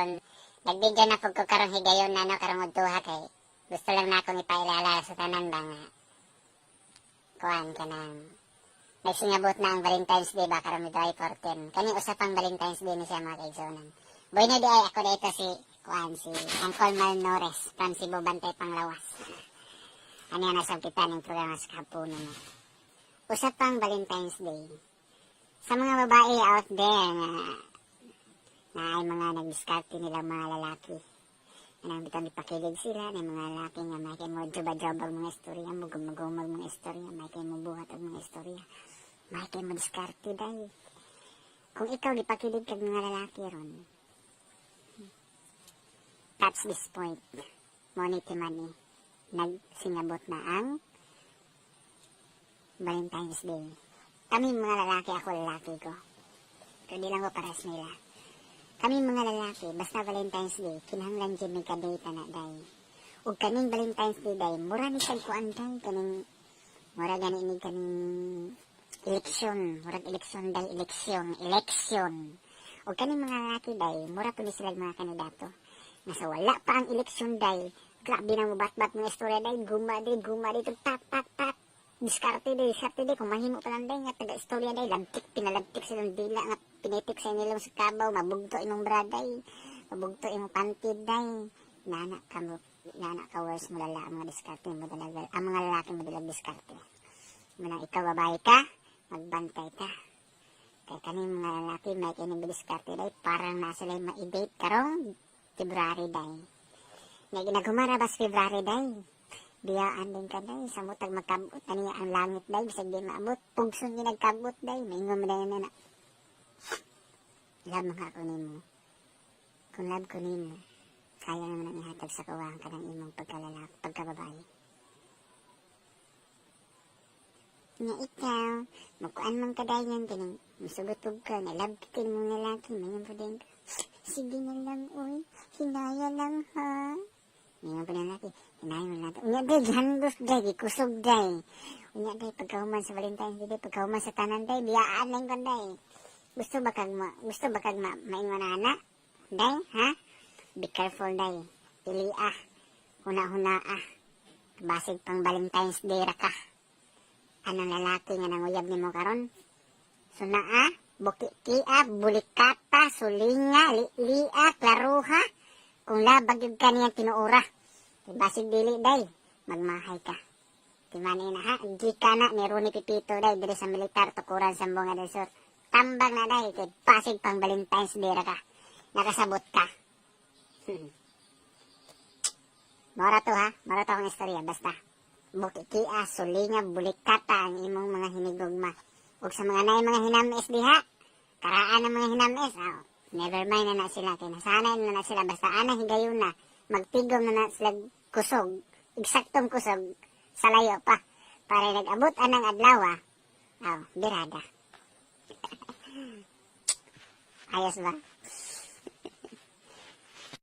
hapon. Nag-video na pag ko karong higayon na no, karong udtuha kay gusto lang na akong ipailala sa tanan ba nga. Kuan ka nang nagsingabot na ang Valentine's Day ba karong July 14. Kani usapang Valentine's Day ni siya mga kaigsunan. Boy na di ay ako dito si kuan si Uncle Malnores, from Cebu Bantay Panglawas. Ano yan nasa kita ng programa sa kapuno mo. Usapang Valentine's Day. Sa mga babae out there na ay mga nag-discarte nilang mga lalaki. Anong bitang ipakilig sila ng mga lalaki nga may kayo mo jubad-jubag mga istorya, magumag mga istorya, may kayo mo buhat ang mga istorya, may kayo mo diskarte dahil. Kung ikaw ipakilig kag mga lalaki ron, that's this point. Money, nagsingabot na ang Valentine's Day. Kami mga lalaki, ako lalaki ko. Hindi lang ko paras nila. Kami mga lalaki, basta Valentine's Day, kinahanglan dyan may kadate na day. Ug kaning Valentine's Day day, mura ni sad ko anday, kaning, mura gani ni kaning eleksyon, murag eleksyon day, eleksyon. Ug kaning mga lalaki day, mura po ni sila mga kandidato. Nasa wala pa ang eleksyon day, grabe na mo bat-bat mga istorya day, guma dito, tap. Diskarte day, kung mahimo pa lang day, nga taga-istorya day, pinalagtik silang dila, nga pinitik sa nilang sa kabaw, mabugto imong braday, mabugto imong pantid day, nana ka worse mo lala, ang mga diskarte mo talaga, ang mga lalaki mo dalag diskarte. Muna ikaw babae ka, magbantay ka. Kaya kaning mga lalaki, may kinig diskarte day, parang nasa lang ma-date karong February day. Nga ginaghumarabas February day. Biyaan din ka day, sa mutag magkabot, ano ang langit day, bisag di maabot, pugson din nagkabot day, maingom day na. Love mga kunin mo. Kung love kunin mo, kaya naman ang ihatag sa kawang ka ng imong pagkababae. Nga ikaw, makuan man ka dayan, kining masugutog ka, na love kitin mong lalaki, mayroon pa din ka. Sige na lang, uy, hinaya lang ha. Ngayon pa lalaki, hinaya mo lang. Unya day, gihandos day, gikusog day. Unya day, pagkahuman sa Valentine's Day, pagkahuman sa tanan day, biyaan lang ka day. Gusto ba kag maingon na anak? Day, ha? Be careful day. Pili huna-huna basig pang Valentine's Day ra ka. Anong lalaki nga nanguyab nimo karon? Suna bukikia, bulikata, sulinga, lilia, klaruha. Kung labag yung kaniyang tinuura, basig dili day, magmahay ka. Timani na ha, gika na ni Ronnie Pipito day, diri sa militar, tukuran sa Bunga del Sur. Tambang na day, kay pasig pang Valentine's Day ra ka. Nakasabot ka. Mara to akong istorya, basta. Bukikia, sulinga, bulikata, ang imong mga hinigugma. Ug sa mga nay mga hinamis diha, karaan ang mga hinamis, never mind na sila, kaya nasanay na sila, basta higayon na, magtigom na sila kusog, eksaktong kusog, sa layo pa, para nag-abot anang adlaw, birada. Ayos ba?